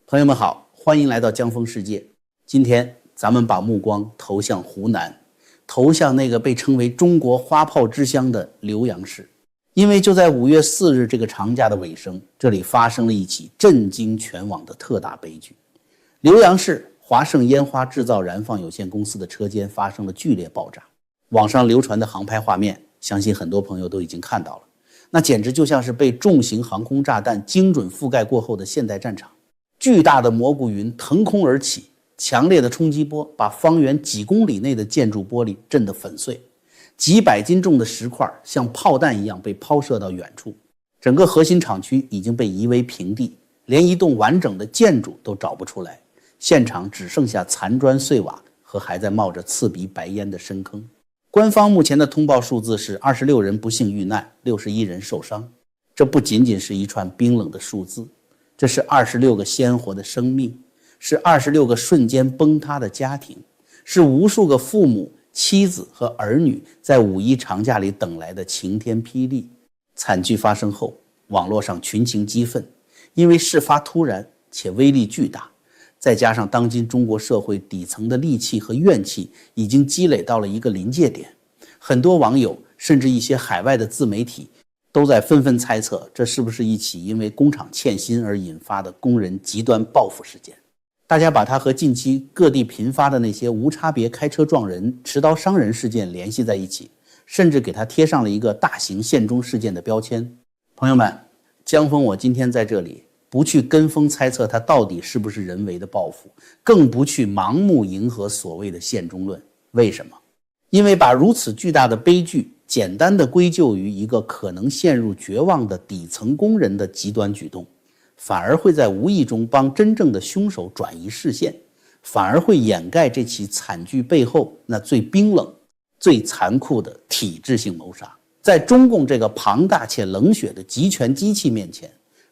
朋友们好，欢迎来到江峰世界。今天咱们把目光投向湖南，投向那个被称为中国花炮之乡的浏阳市。因为就在5月4日这个长假的尾声，这里发生了一起震惊全网的特大悲剧。浏阳市华盛烟花制造燃放有限公司的车间发生了剧烈爆炸。网上流传的航拍画面，相信很多朋友都已经看到了，那简直就像是被重型航空炸弹精准覆盖过后的现代战场。巨大的蘑菇云腾空而起，强烈的冲击波把方圆几公里内的建筑玻璃震得粉碎，几百斤重的石块像炮弹一样被抛射到远处。整个核心厂区已经被夷为平地，连一栋完整的建筑都找不出来，现场只剩下残砖碎瓦和还在冒着刺鼻白烟的深坑。官方目前的通报数字是26人不幸遇难，61人受伤。这不仅仅是一串冰冷的数字，这是26个鲜活的生命，是26个瞬间崩塌的家庭，是无数个父母、妻子和儿女在5·1长假里等来的晴天霹雳。惨剧发生后，网络上群情激愤，因为事发突然且威力巨大，再加上当今中国社会底层的戾气和怨气已经积累到了一个临界点，很多网友甚至一些海外的自媒体都在纷纷猜测，这是不是一起因为工厂欠薪而引发的工人极端报复事件。大家把它和近期各地频发的那些无差别开车撞人、持刀伤人事件联系在一起，甚至给它贴上了一个大型限中事件的标签。朋友们，江峰我今天在这里不去跟风猜测它到底是不是人为的报复，更不去盲目迎合所谓的限中论。为什么？因为把如此巨大的悲剧简单的归咎于一个可能陷入绝望的底层工人的极端举动，反而会在无意中帮真正的凶手转移视线，反而会掩盖这起惨剧背后那最冰冷、最残酷的体制性谋杀。在中共这个庞大且冷血的集权机器面前，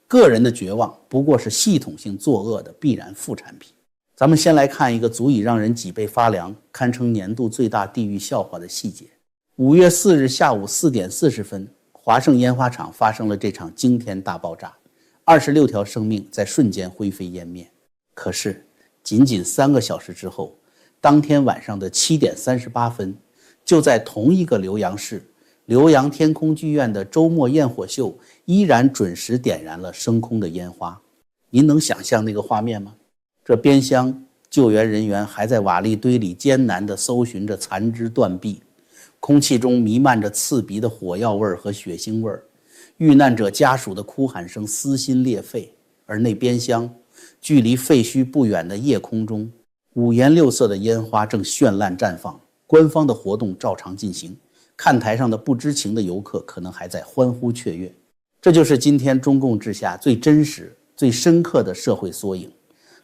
个人的绝望不过是系统性作恶的必然副产品。咱们先来看一个足以让人脊背发凉、堪称年度最大地狱笑话的细节。5月4日下午4点40分，华盛烟花厂发生了这场惊天大爆炸，26条生命在瞬间灰飞烟灭。可是仅仅3个小时之后，当天晚上的7点38分，就在同一个浏阳市浏阳天空剧院的周末焰火秀依然准时点燃了升空的烟花。您能想象那个画面吗？这边厢救援人员还在瓦砾堆里艰难地搜寻着残肢断臂，空气中弥漫着刺鼻的火药味和血腥味，遇难者家属的哭喊声撕心裂肺。而那边厢距离废墟不远的夜空中，五颜六色的烟花正绚烂绽放，官方的活动照常进行，看台上的不知情的游客可能还在欢呼雀跃。这就是今天中共治下最真实、最深刻的社会缩影。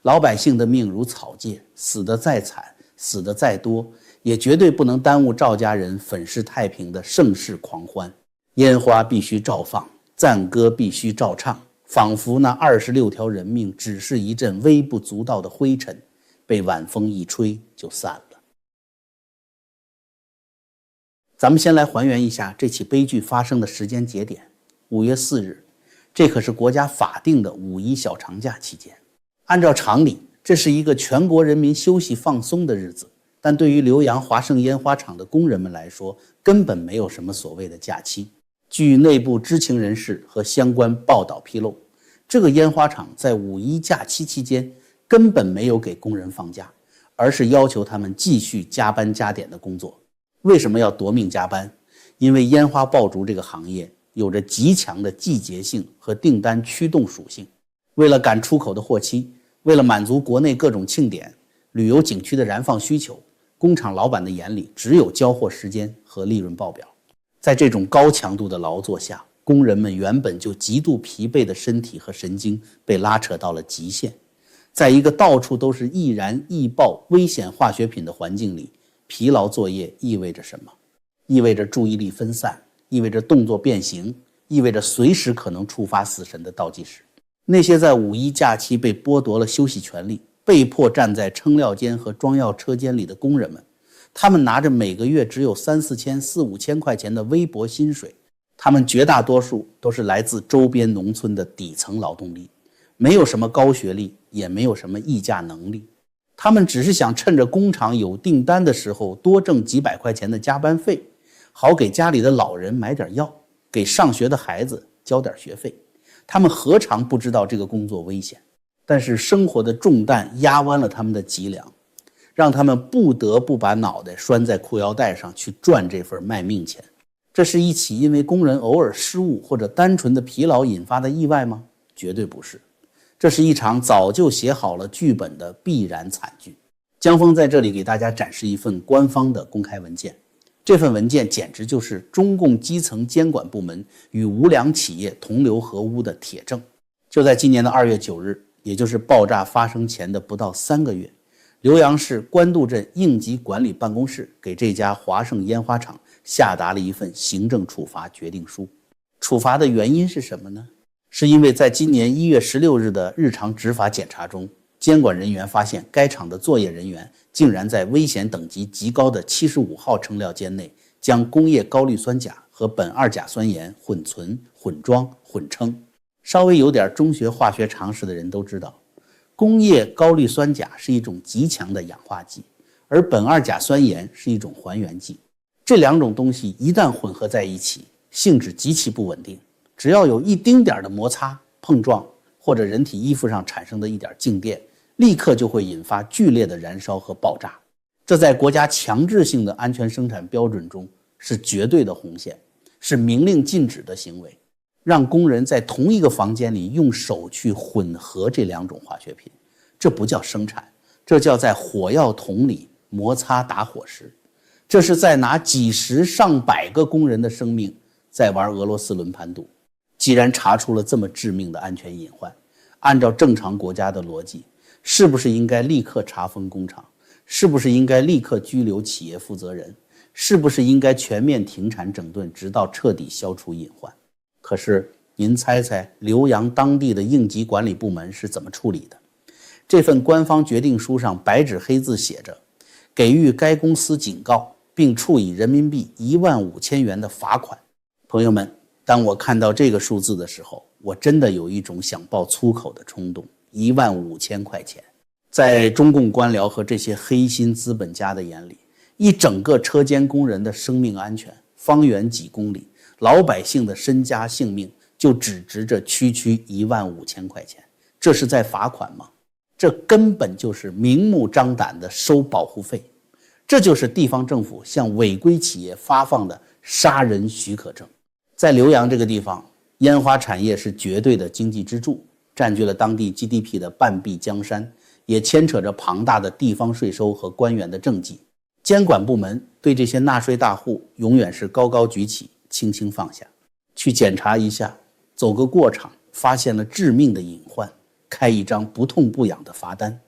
老百姓的命如草芥，死得再惨，死得再多，也绝对不能耽误赵家人粉饰太平的盛世狂欢。烟花必须照放，赞歌必须照唱，仿佛那26条人命只是一阵微不足道的灰尘，被晚风一吹就散了。咱们先来还原一下这起悲剧发生的时间节点。5月4日，这可是国家法定的5·1小长假期间。按照常理，这是一个全国人民休息放松的日子，但对于浏阳华盛烟花厂的工人们来说，根本没有什么所谓的假期。据内部知情人士和相关报道披露，这个烟花厂在5·1假期期间根本没有给工人放假，而是要求他们继续加班加点的工作。为什么要夺命加班？因为烟花爆竹这个行业有着极强的季节性和订单驱动属性。为了赶出口的货期，为了满足国内各种庆典、旅游景区的燃放需求，工厂老板的眼里只有交货时间和利润报表。在这种高强度的劳作下，工人们原本就极度疲惫的身体和神经被拉扯到了极限。在一个到处都是易燃、易爆、危险化学品的环境里，疲劳作业意味着什么？意味着注意力分散，意味着动作变形，意味着随时可能触发死神的倒计时。那些在5·1假期被剥夺了休息权利，被迫站在称料间和装药车间里的工人们，他们拿着每个月只有3-4千、4-5千块钱的微薄薪水，他们绝大多数都是来自周边农村的底层劳动力，没有什么高学历，也没有什么议价能力，他们只是想趁着工厂有订单的时候多挣几百块钱的加班费，好给家里的老人买点药，给上学的孩子交点学费。他们何尝不知道这个工作危险，但是生活的重担压弯了他们的脊梁，让他们不得不把脑袋拴在裤腰带上去赚这份卖命钱。这是一起因为工人偶尔失误或者单纯的疲劳引发的意外吗？绝对不是，这是一场早就写好了剧本的必然惨剧。江峰在这里给大家展示一份官方的公开文件，这份文件简直就是中共基层监管部门与无良企业同流合污的铁证。就在今年的2月9日，也就是爆炸发生前的不到3个月，浏阳市官渡镇应急管理办公室给这家华盛烟花厂下达了一份行政处罚决定书。处罚的原因是什么呢？是因为在今年1月16日的日常执法检查中，监管人员发现该厂的作业人员竟然在危险等级极高的75号称料间内将工业高氯酸钾和苯二甲酸盐混存、混装、混称。稍微有点中学化学常识的人都知道，工业高氯酸钾是一种极强的氧化剂，而苯二甲酸盐是一种还原剂。这两种东西一旦混合在一起，性质极其不稳定，只要有一丁点的摩擦、碰撞，或者人体衣服上产生的一点静电，立刻就会引发剧烈的燃烧和爆炸。这在国家强制性的安全生产标准中是绝对的红线，是明令禁止的行为。让工人在同一个房间里用手去混合这两种化学品，这不叫生产，这叫在火药桶里摩擦打火石。这是在拿几十上百个工人的生命在玩俄罗斯轮盘赌。既然查出了这么致命的安全隐患，按照正常国家的逻辑，是不是应该立刻查封工厂？是不是应该立刻拘留企业负责人？是不是应该全面停产整顿，直到彻底消除隐患？可是您猜猜浏阳当地的应急管理部门是怎么处理的？这份官方决定书上白纸黑字写着，给予该公司警告，并处以人民币15000元的罚款。朋友们，当我看到这个数字的时候，我真的有一种想爆粗口的冲动。15000块钱，在中共官僚和这些黑心资本家的眼里，一整个车间工人的生命安全，方圆几公里，老百姓的身家性命就只值着区区15000块钱。这是在罚款吗？这根本就是明目张胆的收保护费。这就是地方政府向违规企业发放的杀人许可证。在浏阳这个地方，烟花产业是绝对的经济支柱，占据了当地 GDP 的半壁江山，也牵扯着庞大的地方税收和官员的政绩。监管部门对这些纳税大户永远是高高举起，轻轻放下。去检查一下，走个过场，发现了致命的隐患，开一张不痛不痒的罚单。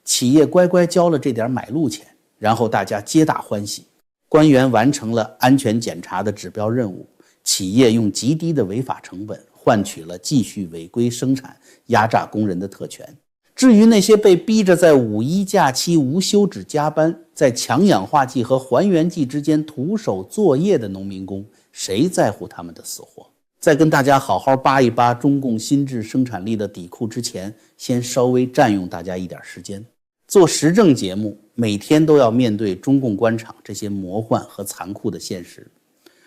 企业乖乖交了这点买路钱，然后大家皆大欢喜。官员完成了安全检查的指标任务，企业用极低的违法成本换取了继续违规生产、压榨工人的特权。至于那些被逼着在5·1假期无休止加班，在强氧化剂和还原剂之间徒手作业的农民工，谁在乎他们的死活？在跟大家好好扒一扒中共新质生产力的底库之前，先稍微占用大家一点时间。做时政节目，每天都要面对中共官场这些魔幻和残酷的现实，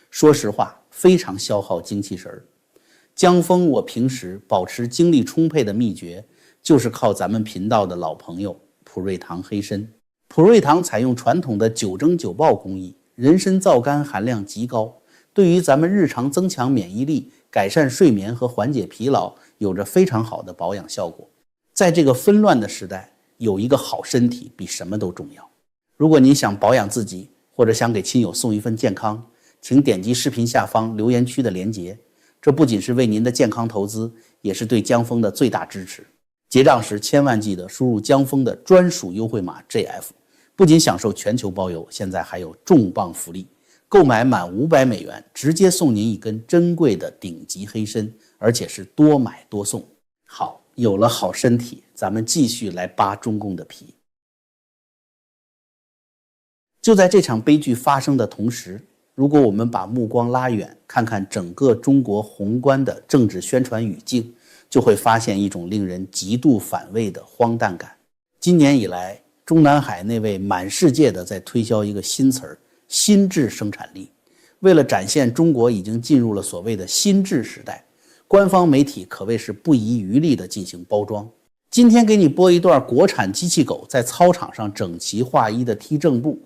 说实话非常消耗精气神。江峰我平时保持精力充沛的秘诀，就是靠咱们频道的老朋友普瑞堂黑参。普瑞堂采用传统的9蒸9爆工艺，人参皂苷含量极高，对于咱们日常增强免疫力、改善睡眠和缓解疲劳有着非常好的保养效果。在这个纷乱的时代，有一个好身体比什么都重要。如果您想保养自己，或者想给亲友送一份健康，请点击视频下方留言区的连结，这不仅是为您的健康投资，也是对江峰的最大支持。结账时千万记得输入江峰的专属优惠码 JF， 不仅享受全球包邮，现在还有重磅福利，购买满500美元直接送您一根珍贵的顶级黑参，而且是多买多送。好，有了好身体，咱们继续来扒中共的皮。就在这场悲剧发生的同时，如果我们把目光拉远，看看整个中国宏观的政治宣传语境，就会发现一种令人极度反胃的荒诞感。今年以来，中南海那位满世界的在推销一个新词儿——心智生产力。为了展现中国已经进入了所谓的心智时代，官方媒体可谓是不遗余力地进行包装。今天给你播一段国产机器狗在操场上整齐划一的踢正步，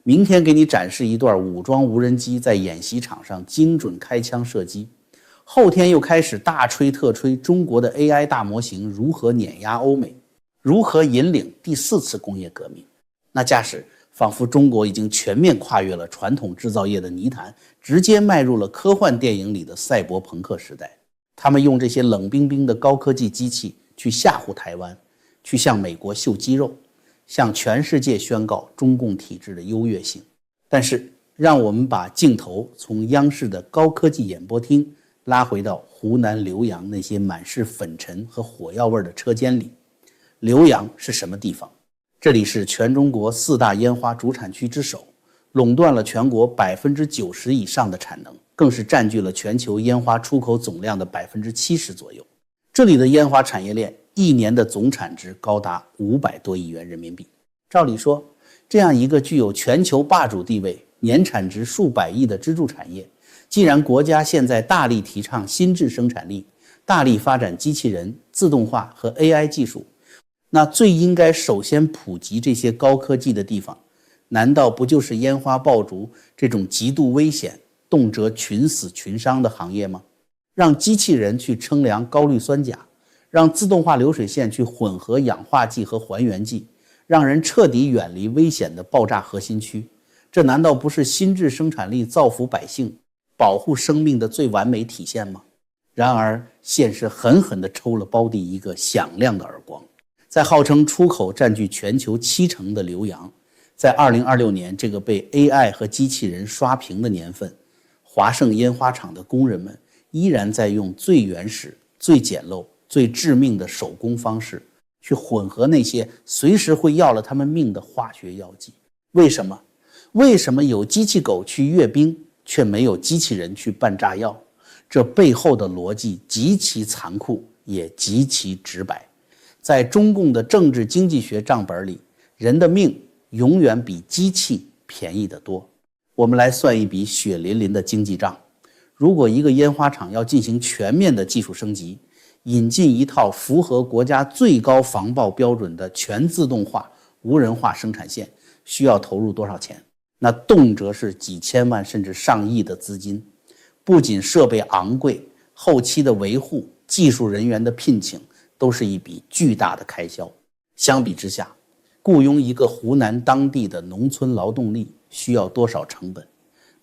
明天给你展示一段武装无人机在演习场上精准开枪射击，后天又开始大吹特吹中国的 AI 大模型如何碾压欧美，如何引领第4次工业革命。那架势仿佛中国已经全面跨越了传统制造业的泥潭，直接迈入了科幻电影里的赛博朋克时代。他们用这些冷冰冰的高科技机器去吓唬台湾，去向美国秀肌肉，向全世界宣告中共体制的优越性。但是让我们把镜头从央视的高科技演播厅拉回到湖南浏阳那些满是粉尘和火药味的车间里。浏阳是什么地方？这里是全中国4大烟花主产区之首，垄断了全国90%以上的产能，更是占据了全球烟花出口总量的70%左右。这里的烟花产业链一年的总产值高达500多亿元人民币。照理说，这样一个具有全球霸主地位、年产值数百亿的支柱产业，既然国家现在大力提倡心智生产力，大力发展机器人、自动化和 AI 技术，那最应该首先普及这些高科技的地方，难道不就是烟花爆竹这种极度危险、动辄群死群伤的行业吗？让机器人去称量高氯酸钾，让自动化流水线去混合氧化剂和还原剂，让人彻底远离危险的爆炸核心区，这难道不是心智生产力造福百姓、保护生命的最完美体现吗？然而现实狠狠地抽了胞弟一个响亮的耳光。在号称出口占据全球70%的浏阳，在2026年这个被 AI 和机器人刷屏的年份，华盛烟花厂的工人们依然在用最原始、最简陋、最致命的手工方式去混合那些随时会要了他们命的化学药剂。为什么？为什么有机器狗去阅兵，却没有机器人去办炸药？这背后的逻辑极其残酷，也极其直白。在中共的政治经济学账本里，人的命永远比机器便宜得多。我们来算一笔血淋淋的经济账。如果一个烟花厂要进行全面的技术升级，引进一套符合国家最高防爆标准的全自动化、无人化生产线，需要投入多少钱？那动辄是几千万甚至上亿的资金。不仅设备昂贵，后期的维护、技术人员的聘请都是一笔巨大的开销。相比之下，雇佣一个湖南当地的农村劳动力需要多少成本？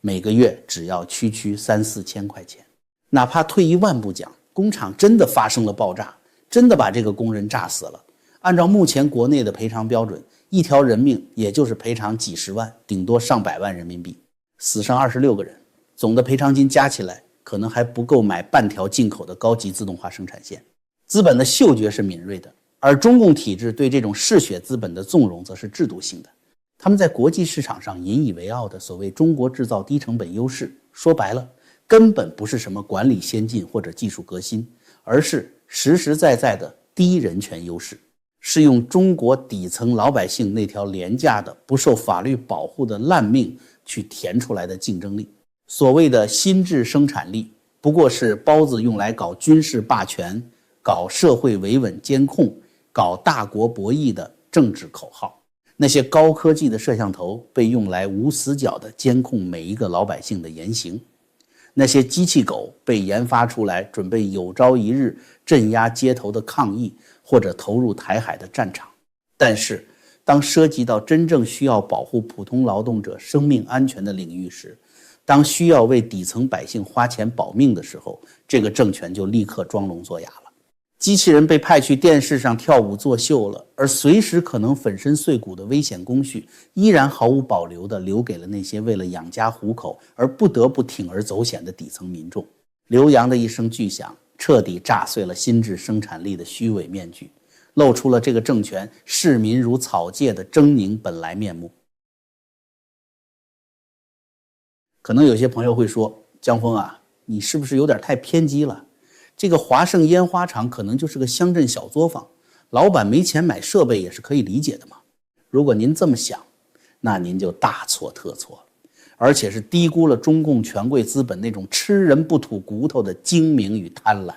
每个月只要区区3、4千块钱。哪怕退一万步讲，工厂真的发生了爆炸，真的把这个工人炸死了，按照目前国内的赔偿标准，一条人命也就是赔偿几十万，顶多上百万人民币，死上26个人，总的赔偿金加起来可能还不够买半条进口的高级自动化生产线。资本的嗅觉是敏锐的，而中共体制对这种嗜血资本的纵容则是制度性的。他们在国际市场上引以为傲的所谓中国制造低成本优势，说白了根本不是什么管理先进或者技术革新，而是实实在在的低人权优势，是用中国底层老百姓那条廉价的不受法律保护的烂命去填出来的竞争力。所谓的心智生产力，不过是包子用来搞军事霸权、搞社会维稳监控、搞大国博弈的政治口号。那些高科技的摄像头被用来无死角地监控每一个老百姓的言行，那些机器狗被研发出来准备有朝一日镇压街头的抗议或者投入台海的战场。但是当涉及到真正需要保护普通劳动者生命安全的领域时，当需要为底层百姓花钱保命的时候，这个政权就立刻装聋作哑了。机器人被派去电视上跳舞作秀了，而随时可能粉身碎骨的危险工序依然毫无保留地留给了那些为了养家糊口而不得不铤而走险的底层民众。浏阳的一声巨响彻底炸碎了心智生产力的虚伪面具，露出了这个政权视民如草芥的狰狞本来面目。可能有些朋友会说，江峰啊，你是不是有点太偏激了？这个华盛烟花厂可能就是个乡镇小作坊，老板没钱买设备也是可以理解的嘛。如果您这么想，那您就大错特错了，而且是低估了中共权贵资本那种吃人不吐骨头的精明与贪婪。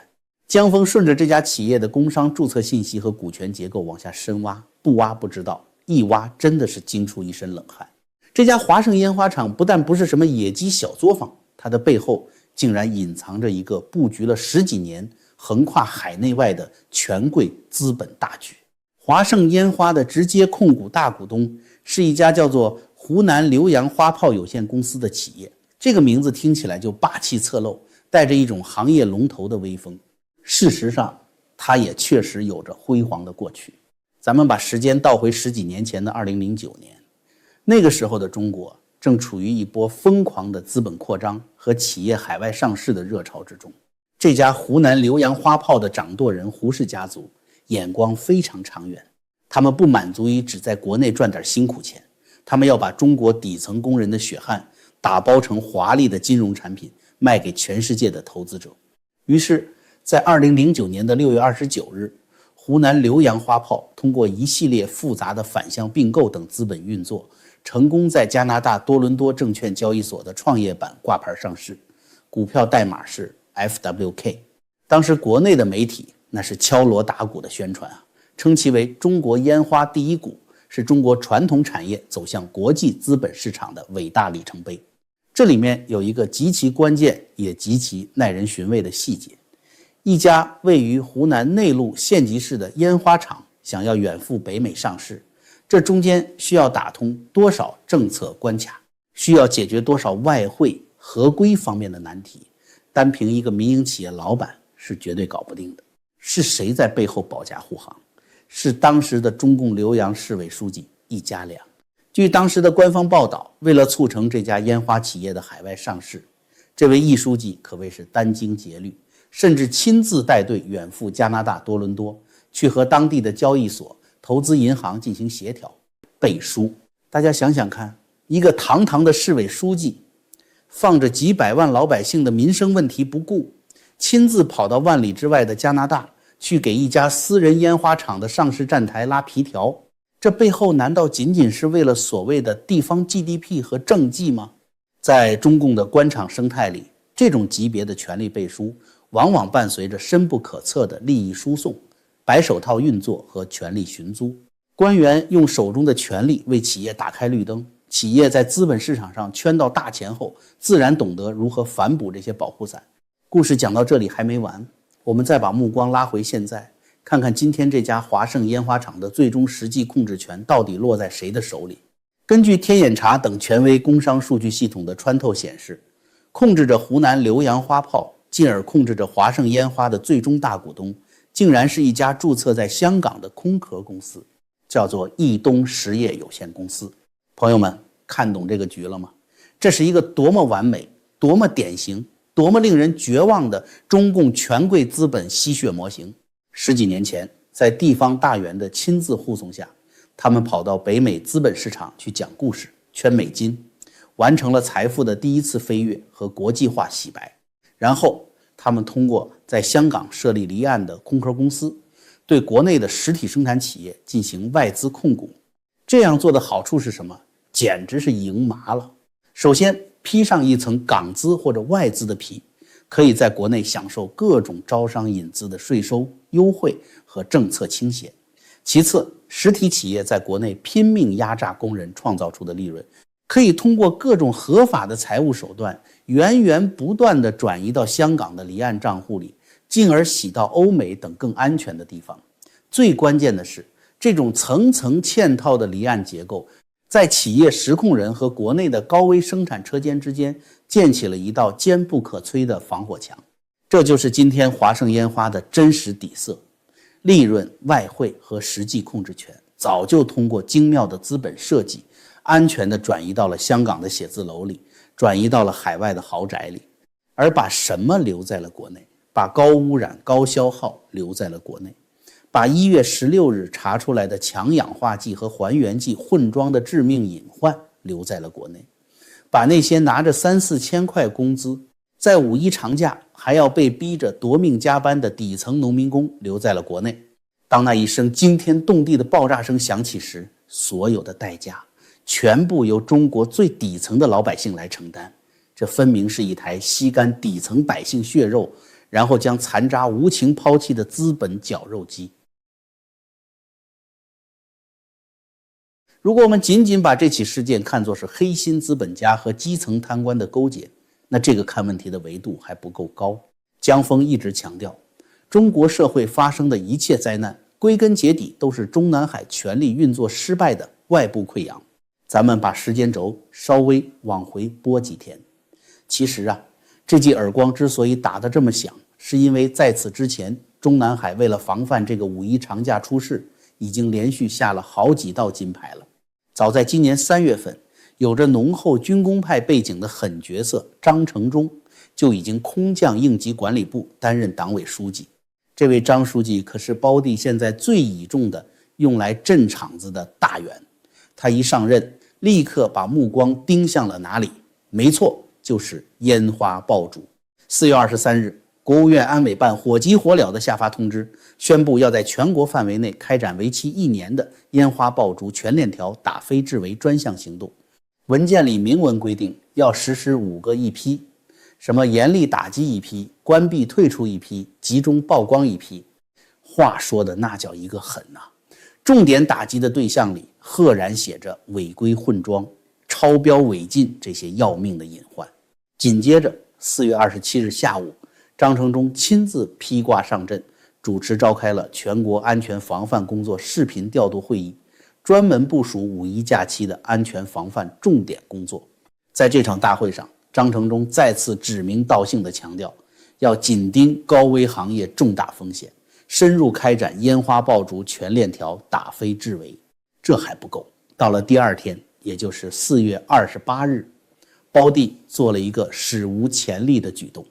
江峰顺着这家企业的工商注册信息和股权结构往下深挖，不挖不知道，一挖真的是惊出一身冷汗。这家华盛烟花厂不但不是什么野鸡小作坊，它的背后竟然隐藏着一个布局了10几年、横跨海内外的权贵资本大局。华盛烟花的直接控股大股东是一家叫做湖南浏阳花炮有限公司的企业，这个名字听起来就霸气侧漏，带着一种行业龙头的威风。事实上，它也确实有着辉煌的过去。咱们把时间倒回10几年前的2009年，那个时候的中国正处于一波疯狂的资本扩张和企业海外上市的热潮之中。这家湖南浏阳花炮的掌舵人胡氏家族眼光非常长远，他们不满足于只在国内赚点辛苦钱，他们要把中国底层工人的血汗打包成华丽的金融产品，卖给全世界的投资者。于是在2009年的6月29日，湖南浏阳花炮通过一系列复杂的反向并购等资本运作，成功在加拿大多伦多证券交易所的创业板挂牌上市，股票代码是 FWK。 当时国内的媒体那是敲锣打鼓的宣传啊，称其为中国烟花第一股，是中国传统产业走向国际资本市场的伟大里程碑。这里面有一个极其关键也极其耐人寻味的细节，一家位于湖南内陆县级市的烟花厂想要远赴北美上市，这中间需要打通多少政策关卡，需要解决多少外汇合规方面的难题，单凭一个民营企业老板是绝对搞不定的。是谁在背后保驾护航？是当时的中共浏阳市委书记易家良。据当时的官方报道，为了促成这家烟花企业的海外上市，这位易书记可谓是殚精竭虑，甚至亲自带队远赴加拿大多伦多，去和当地的交易所、投资银行进行协调背书。大家想想看，一个堂堂的市委书记，放着几百万老百姓的民生问题不顾，亲自跑到万里之外的加拿大，去给一家私人烟花厂的上市站台拉皮条，这背后难道仅仅是为了所谓的地方 GDP 和政绩吗？在中共的官场生态里，这种级别的权力背书往往伴随着深不可测的利益输送、白手套运作和权力寻租。官员用手中的权力为企业打开绿灯，企业在资本市场上圈到大钱后，自然懂得如何反哺这些保护伞。故事讲到这里还没完，我们再把目光拉回现在，看看今天这家华盛烟花厂的最终实际控制权到底落在谁的手里。根据天眼查等权威工商数据系统的穿透显示，控制着湖南浏阳花炮，进而控制着华盛烟花的最终大股东，竟然是一家注册在香港的空壳公司，叫做易东实业有限公司。朋友们，看懂这个局了吗？这是一个多么完美、多么典型、多么令人绝望的中共权贵资本吸血模型。10几年前，在地方大员的亲自护送下，他们跑到北美资本市场去讲故事、圈美金，完成了财富的第一次飞跃和国际化洗白。然后他们通过在香港设立离岸的空壳公司，对国内的实体生产企业进行外资控股。这样做的好处是什么？简直是赢麻了。首先，披上一层港资或者外资的皮，可以在国内享受各种招商引资的税收优惠和政策倾斜。其次，实体企业在国内拼命压榨工人创造出的利润，可以通过各种合法的财务手段源源不断地转移到香港的离岸账户里，进而洗到欧美等更安全的地方。最关键的是，这种层层嵌套的离岸结构，在企业实控人和国内的高危生产车间之间建起了一道坚不可摧的防火墙。这就是今天华盛烟花的真实底色。利润、外汇和实际控制权早就通过精妙的资本设计，安全地转移到了香港的写字楼里，转移到了海外的豪宅里。而把什么留在了国内？把高污染、高消耗留在了国内，把1月16日查出来的强氧化剂和还原剂混装的致命隐患留在了国内，把那些拿着3、4千块工资，在5一长假还要被逼着夺命加班的底层农民工留在了国内。当那一声惊天动地的爆炸声响起时，所有的代价全部由中国最底层的老百姓来承担。这分明是一台吸干底层百姓血肉，然后将残渣无情抛弃的资本绞肉机。如果我们仅仅把这起事件看作是黑心资本家和基层贪官的勾结，那这个看问题的维度还不够高。江峰一直强调，中国社会发生的一切灾难，归根结底都是中南海权力运作失败的外部溃疡。咱们把时间轴稍微往回拨几天。其实啊，这记耳光之所以打得这么响，是因为在此之前，中南海为了防范这个五一长假出事，已经连续下了好几道金牌了。早在今年3月份，有着浓厚军工派背景的狠角色张成忠就已经空降应急管理部担任党委书记。这位张书记可是胞弟现在最倚重的用来镇场子的大员。他一上任，立刻把目光盯向了哪里？没错，就是烟花爆竹。4月23日，国务院安委办火急火燎地下发通知，宣布要在全国范围内开展为期1年的烟花爆竹全链条打非治为专项行动。文件里明文规定要实施5个一批，什么严厉打击一批，关闭退出一批，集中曝光一批。话说的那叫一个狠呐！重点打击的对象里赫然写着违规混装、超标违禁这些要命的隐患。紧接着4月27日下午，张成忠亲自披挂上阵，主持召开了全国安全防范工作视频调度会议，专门部署5一假期的安全防范重点工作。在这场大会上，张成忠再次指名道姓地强调，要紧盯高危行业重大风险，深入开展烟花爆竹全链条打非治为。这还不够，到了第2天，也就是4月28日，胞弟做了一个史无前例的举动，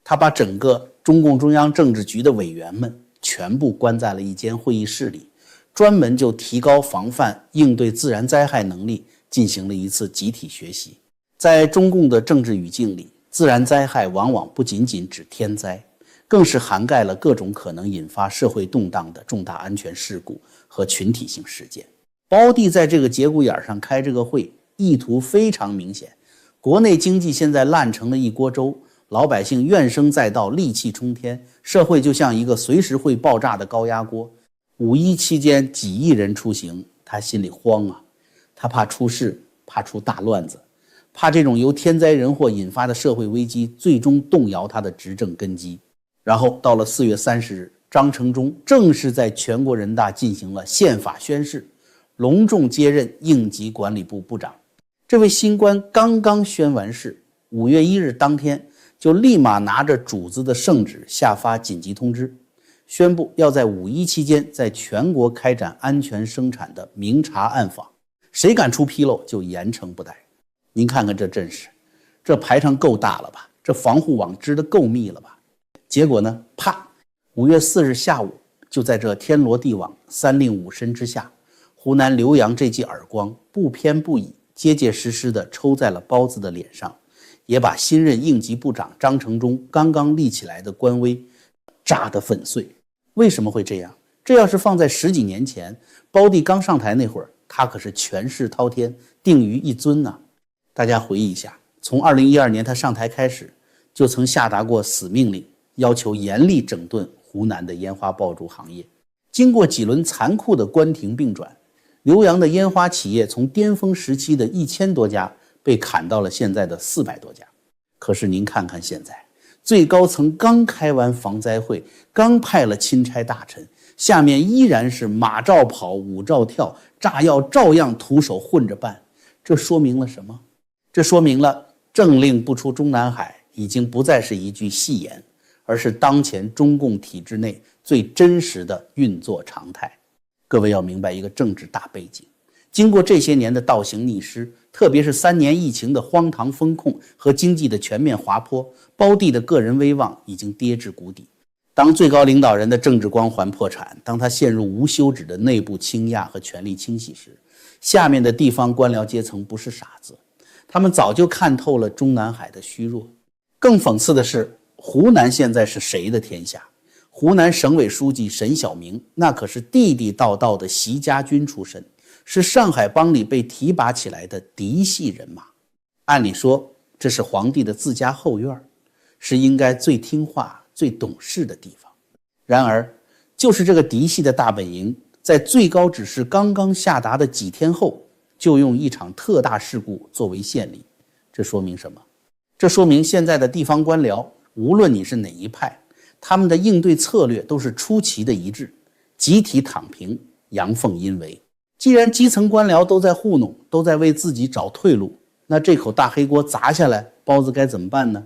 他把整个中共中央政治局的委员们全部关在了一间会议室里，专门就提高防范应对自然灾害能力进行了一次集体学习。在中共的政治语境里，自然灾害往往不仅仅指天灾，更是涵盖了各种可能引发社会动荡的重大安全事故和群体性事件。胞弟在这个节骨眼上开这个会，意图非常明显。国内经济现在烂成了一锅粥，老百姓怨声载道，戾气冲天，社会就像一个随时会爆炸的高压锅。5一期间几亿人出行，他心里慌啊，他怕出事，怕出大乱子，怕这种由天灾人祸引发的社会危机最终动摇他的执政根基。然后到了4月30日，张成忠正式在全国人大进行了宪法宣誓，隆重接任应急管理部部长。这位新官刚刚宣完誓，5月1日当天就立马拿着主子的圣旨下发紧急通知，宣布要在5一期间在全国开展安全生产的明察暗访，谁敢出纰漏就严惩不贷。您看看这阵势，这排场够大了吧？这防护网织得够密了吧？结果呢，啪，5月4日下午，就在这天罗地网、三令五申之下，湖南浏阳这记耳光不偏不倚，结结实实地抽在了包子的脸上，也把新任应急部长张成忠刚刚立起来的官威炸得粉碎。为什么会这样？这要是放在10几年前，胞弟刚上台那会儿，他可是权势滔天，定于一尊啊。大家回忆一下，从2012年他上台开始，就曾下达过死命令，要求严厉整顿湖南的烟花爆竹行业。经过几轮残酷的关停并转，浏阳的烟花企业从巅峰时期的1000多家被砍到了现在的400多家。可是您看看现在，最高层刚开完防灾会，刚派了钦差大臣，下面依然是马照跑，舞照跳，炸药照样徒手混着办。这说明了什么？这说明了政令不出中南海已经不再是一句戏言，而是当前中共体制内最真实的运作常态。各位要明白一个政治大背景，经过这些年的倒行逆施，特别是3年疫情的荒唐风控和经济的全面滑坡，胞弟的个人威望已经跌至谷底。当最高领导人的政治光环破产，当他陷入无休止的内部倾轧和权力清洗时，下面的地方官僚阶层不是傻子，他们早就看透了中南海的虚弱。更讽刺的是，湖南现在是谁的天下？湖南省委书记沈晓明那可是地地道道的习家军出身，是上海帮里被提拔起来的嫡系人马。按理说这是皇帝的自家后院，是应该最听话最懂事的地方。然而就是这个嫡系的大本营，在最高指示刚刚下达的几天后，就用一场特大事故作为献礼。这说明什么？这说明现在的地方官僚，无论你是哪一派，他们的应对策略都是出奇的一致，集体躺平，阳奉阴违。既然基层官僚都在糊弄，都在为自己找退路，那这口大黑锅砸下来，包子该怎么办呢？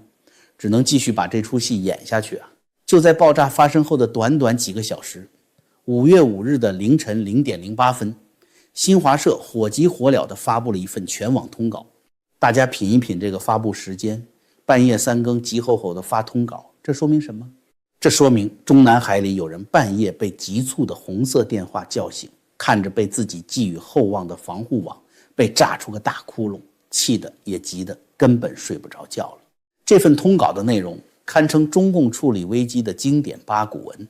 只能继续把这出戏演下去啊！就在爆炸发生后的短短几个小时，5月5日的凌晨0点08分，新华社火急火燎地发布了一份全网通稿。大家品一品这个发布时间，半夜3更急吼吼地发通稿，这说明什么？这说明中南海里有人半夜被急促的红色电话叫醒，看着被自己寄予厚望的防护网被炸出个大窟窿，气得也急得根本睡不着觉了。这份通稿的内容堪称中共处理危机的经典八股文。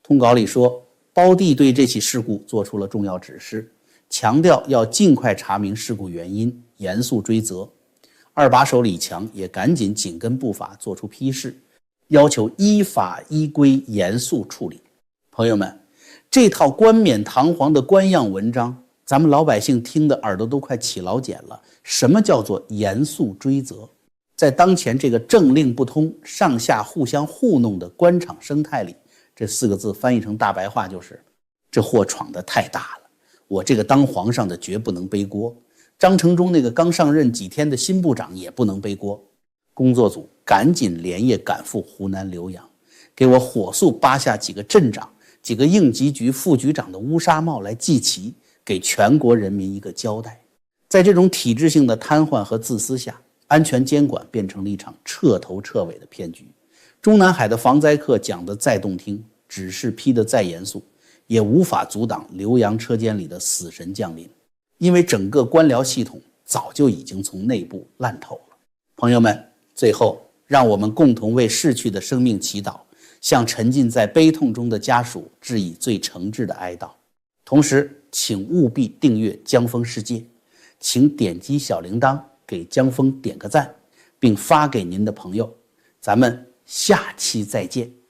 通稿里说，胞弟对这起事故做出了重要指示，强调要尽快查明事故原因，严肃追责。二把手李强也赶紧紧跟步伐做出批示，要求依法依规严肃处理。朋友们，这套冠冕堂皇的官样文章，咱们老百姓听的耳朵都快起老茧了。什么叫做严肃追责？在当前这个政令不通、上下互相糊弄的官场生态里，这4个字翻译成大白话就是：这祸闯得太大了，我这个当皇上的绝不能背锅。张成忠那个刚上任几天的新部长也不能背锅。工作组赶紧连夜赶赴湖南浏阳，给我火速扒下几个镇长、几个应急局副局长的乌纱帽来祭旗，给全国人民一个交代。在这种体制性的瘫痪和自私下，安全监管变成了一场彻头彻尾的骗局。中南海的防灾课讲得再动听，指示批得再严肃，也无法阻挡浏阳车间里的死神降临。因为整个官僚系统早就已经从内部烂透了。朋友们，最后让我们共同为逝去的生命祈祷，向沉浸在悲痛中的家属致以最诚挚的哀悼。同时请务必订阅江峰世界，请点击小铃铛给江峰点个赞，并发给您的朋友。咱们下期再见。